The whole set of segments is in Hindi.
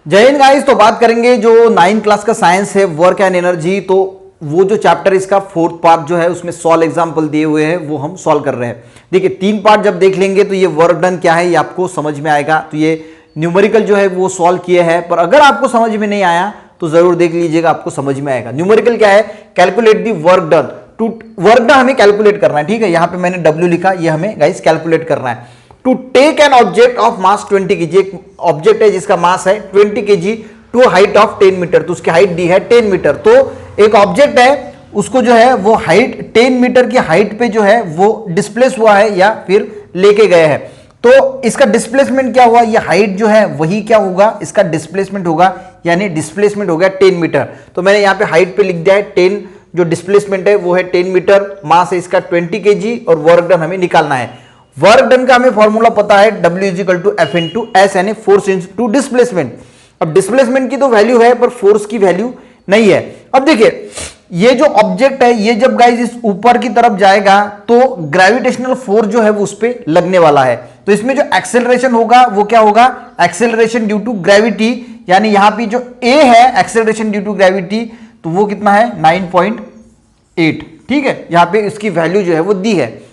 जय हिंद गाइस। तो बात करेंगे जो 9th क्लास का साइंस है, वर्क एंड एनर्जी। तो वो जो चैप्टर इसका 4th पार्ट जो है उसमें सॉल्व एग्जांपल दिए हुए हैं, वो हम सॉल्व कर रहे हैं। देखिए 3 पार्ट जब देख लेंगे तो ये वर्क डन क्या है ये आपको समझ में आएगा। तो ये न्यूमेरिकल जो है वो सॉल्व किए हैं, पर अगर आपको समझ में नहीं आया तो जरूर देख लीजिएगा, आपको समझ में आएगा। न्यूमेरिकल क्या है? Calculate the work done. To work done हमें कैलकुलेट करना है, ठीक है। यहां पे मैंने W लिखा, ये हमें गाइस कैलकुलेट करना है। To take an object of mass 20 kg, एक ऑब्जेक्ट है जिसका मास है 20 kg to height of 10 metre. तो उसकी हाइट दी है 10 मीटर। तो एक ऑब्जेक्ट है, उसको जो है वो हाइट 10 मीटर की हाइट पे जो है वो डिस्प्लेस हुआ है या फिर लेके गए हैं। तो इसका डिस्प्लेसमेंट क्या हुआ? ये हाइट जो है वही क्या होगा? इसका डिस्प्लेसमेंट होगा, यानी डिस्प्लेसमेंट हो गया 10 मीटर। तो मैंने यहां पे हाइट पे लिख दिया है 10, जो डिस्प्लेसमेंट है वो है 10 मीटर, मास है इसका 20 kg और वर्क डन हमें निकालना है। वर्क डन का हमें फॉर्मूला पता है, W = F × S, यानी फोर्स इनटू डिस्प्लेसमेंट। अब डिस्प्लेसमेंट की तो वैल्यू है पर फोर्स की वैल्यू नहीं है। अब देखिए ये जो ऑब्जेक्ट है, ये जब गाइस इस ऊपर की तरफ जाएगा तो ग्रेविटेशनल फोर्स जो है वो उस पर लगने वाला है। तो इसमें जो एक्सेलरेशन होगा वो क्या होगा? एक्सेलरेशन ड्यू टू ग्रेविटी, यानी यहां पे जो A है एक्सेलरेशन ड्यू टू ग्रेविटी, तो वो कितना है? 9.8, ठीक है। यहां पे इसकी वैल्यू जो है वो दी है।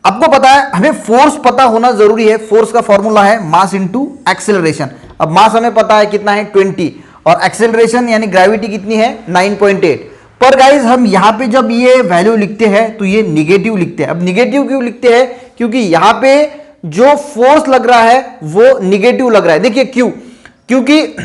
आपको पता है हमें फोर्स पता होना जरूरी है। फोर्स का फॉर्मूला है मास इनटू एक्सेलरेशन। अब मास हमें पता है कितना है 20, और एक्सेलरेशन यानी ग्रेविटी कितनी है 9.8। पर गाइज हम यहां पे जब ये वैल्यू लिखते हैं तो ये निगेटिव लिखते हैं। अब निगेटिव क्यों लिखते हैं? क्योंकि यहां पे जो फोर्स लग रहा है वो निगेटिव लग रहा है। देखिए क्यों? क्योंकि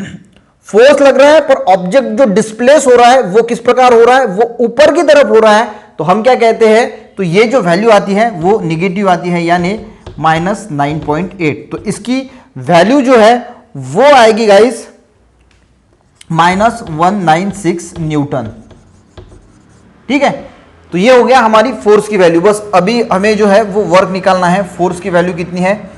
फोर्स लग रहा है पर ऑब्जेक्ट जो डिस्प्लेस हो रहा है वो किस प्रकार हो रहा है? वो ऊपर की तरफ हो रहा है। तो हम क्या कहते हैं? तो ये जो वैल्यू आती है वो निगेटिव आती है, यानी -9.8। तो इसकी वैल्यू जो है वो आएगी गाइस -196 न्यूटन, ठीक है। तो ये हो गया हमारी फोर्स की वैल्यू। बस अभी हमें जो है वो वर्क निकालना है। फोर्स की वैल्यू कितनी है?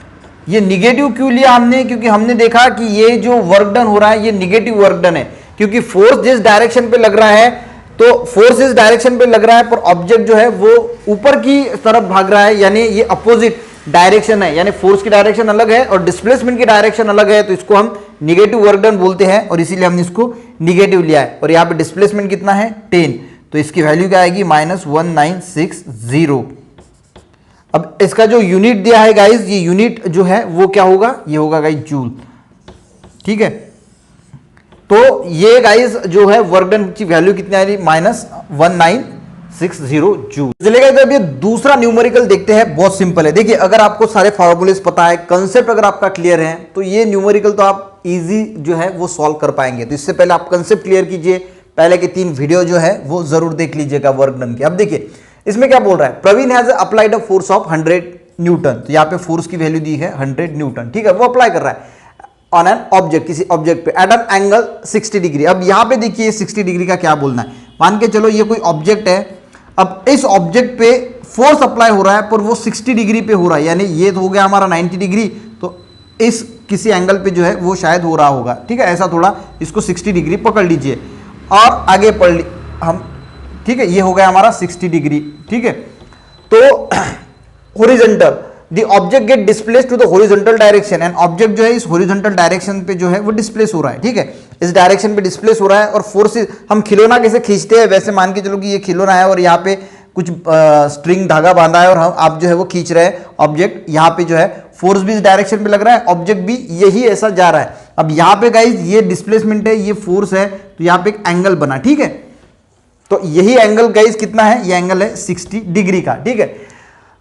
ये निगेटिव क्यों लिया हमने? क्योंकि हमने देखा कि ये जो वर्क डन हो रहा है ये निगेटिव वर्क डन है, क्योंकि फोर्स जिस डायरेक्शन पे लग रहा है तो फोर्स इस डायरेक्शन पे लग रहा है, पर ऑब्जेक्ट जो है वो ऊपर की तरफ भाग रहा है, यानी ये अपोजिट डायरेक्शन है, यानी फोर्स की डायरेक्शन अलग है और डिस्प्लेसमेंट की डायरेक्शन अलग है। तो इसको हम निगेटिव वर्क डन बोलते हैं और इसीलिए हमने इसको निगेटिव लिया है। और यहाँ पे डिस्प्लेसमेंट कितना है 10, तो इसकी वैल्यू क्या आएगी? -1960। अब इसका जो यूनिट दिया है गाइज, ये यूनिट जो है वो क्या होगा? ये होगा गाइज जूल, ठीक है। तो ये गाइज जो है वर्क डन की वैल्यू कितनी आ रही? -1960 जूल। चलेगा तो अब ये दूसरा न्यूमेरिकल देखते हैं। बहुत सिंपल है। देखिए अगर आपको सारे फॉर्मूलेस पता है, कंसेप्ट अगर आपका क्लियर है, तो ये न्यूमेरिकल तो आप इजी जो है वो सॉल्व कर पाएंगे। तो इससे पहले आप कंसेप्ट क्लियर कीजिए। पहले के 3 वीडियो जो है वो जरूर देख लीजिएगा वर्क डन के। अब देखिए इसमें क्या बोल रहा है? Praveen has applied a force of 100 newton. तो यहाँ पे फोर्स की वैल्यू दी है 100 न्यूटन, ठीक है। वो अप्लाई कर रहा है ऑन एन ऑब्जेक्ट, किसी ऑब्जेक्ट पे एट एन एंगल 60 डिग्री। अब यहां पे देखिए 60 डिग्री का क्या बोलना है। मान के चलो ये कोई ऑब्जेक्ट है। अब इस ऑब्जेक्ट पे फोर्स अप्लाई हो रहा है पर वो 60 डिग्री पे हो रहा है, यानी ये तो हो गया हमारा 90 डिग्री, तो इस किसी एंगल पे जो है वो शायद हो रहा होगा, ठीक है। ऐसा थोड़ा इसको 60 डिग्री पकड़ लीजिए और आगे पढ़ हम, ठीक है। ये हो गया हमारा 60 डिग्री, ठीक है। तो horizontal, The object get displaced to the horizontal direction, and object जो है इस horizontal डायरेक्शन पे जो है वो डिस्प्लेस हो रहा है, ठीक है। इस डायरेक्शन पे डिस्प्लेस हो रहा है और फोर्स, हम खिलौना कैसे खींचते हैं वैसे मान के चलो कि ये खिलौना है और यहाँ पे कुछ स्ट्रिंग धागा बांधा है और हम आप जो है वो खींच रहे हैं ऑब्जेक्ट। यहाँ पे जो है फोर्स भी इस डायरेक्शन पे लग रहा है, ऑब्जेक्ट भी यही ऐसा जा रहा है। अब यहाँ पे गाइज ये डिस्प्लेसमेंट है, ये फोर्स है, तो यहाँ पे एक एंगल बना, ठीक है। तो यही एंगल गाइज कितना है? ये एंगल है 60 डिग्री का, ठीक है।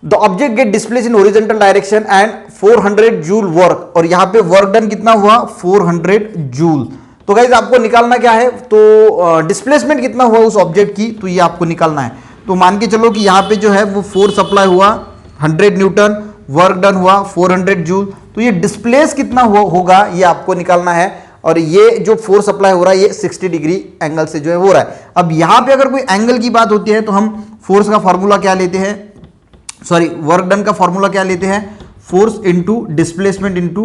The object get displaced in horizontal direction and 400 joule work, और यहां पे वर्क डन कितना हुआ? 400 जूल। तो गाइज आपको निकालना क्या है? तो डिस्प्लेसमेंट कितना हुआ उस ऑब्जेक्ट की, तो ये आपको निकालना है। तो मान के चलो कि यहां पे जो है वो फोर्स अप्लाई हुआ 100 न्यूटन, वर्क डन हुआ 400 जूल, तो ये डिस्प्लेस कितना होगा ये आपको निकालना है। और ये जो फोर्स अप्लाई हो रहा है ये 60 डिग्री एंगल से जो है हो रहा है। अब यहां पे अगर कोई एंगल की बात होती है तो हम फोर्स का फॉर्मूला क्या लेते हैं? सॉरी, वर्क डन का फॉर्मूला क्या लेते हैं? Force into displacement into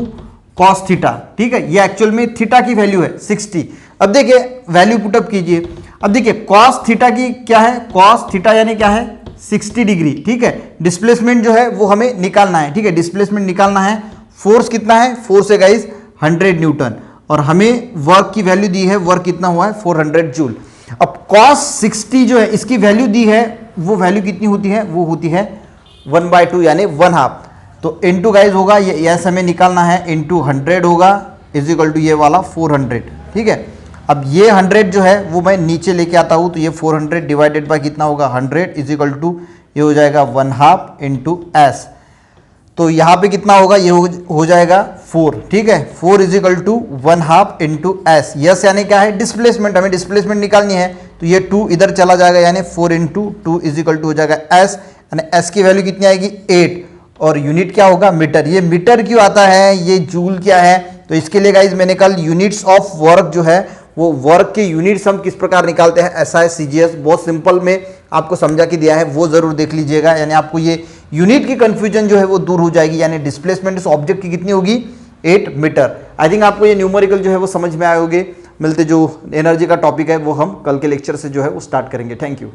cos theta, ठीक है। ये एक्चुअल में थीटा की वैल्यू है 60। अब देखिए वैल्यू पुटअप कीजिए। अब देखिए कॉस थीटा की क्या है? कॉस थीटा यानी क्या है? 60 डिग्री, ठीक है। डिस्प्लेसमेंट जो है वो हमें निकालना है, ठीक है। डिस्प्लेसमेंट निकालना है। फोर्स कितना है? फोर्स है गाइस 100 न्यूटन। और हमें वर्क की वैल्यू दी है, वर्क कितना हुआ है 400 जूल। अब cos 60 जो है इसकी वैल्यू दी है, वो वैल्यू कितनी होती है, वो होती है 1/2 यानी 1/2। तो इनटू गाइस होगा ये यस हमें निकालना है, इनटू 100 होगा इज इक्वल टू ये वाला 400, ठीक है। अब ये 100 जो है वो मैं नीचे लेके आता हूं, तो ये 400 डिवाइडेड बाय कितना होगा 100 इज इक्वल टू ये हो जाएगा 1/2 इंटू एस। तो यहाँ पे कितना होगा, ये हो जाएगा 4, ठीक है। 4 is equal to 1/2 into s. Yes यानी क्या है डिस्प्लेसमेंट, हमें डिस्प्लेसमेंट निकालनी है, तो ये 2 इधर चला जाएगा यानी 4 इंटू 2 इज इक्वल टू हो जाएगा एस, यानी एस की वैल्यू कितनी आएगी 8, और यूनिट क्या होगा मीटर। ये मीटर क्यों आता है, ये जूल क्या है, तो इसके लिए गाइज मैंने कल यूनिट्स ऑफ वर्क जो है वो वर्क के यूनिट्स हम किस प्रकार निकालते हैं एसआई सीजीएस बहुत सिंपल में आपको समझा के दिया है, वो जरूर देख लीजिएगा। यानी आपको ये यूनिट की कंफ्यूजन जो है वो दूर हो जाएगी। यानी डिस्प्लेसमेंट इस ऑब्जेक्ट की कितनी होगी 8 मीटर। आई थिंक आपको ये न्यूमेरिकल जो है वो समझ में आए होंगे। मिलते जो एनर्जी का टॉपिक है वो हम कल के लेक्चर से जो है वो स्टार्ट करेंगे। Thank you.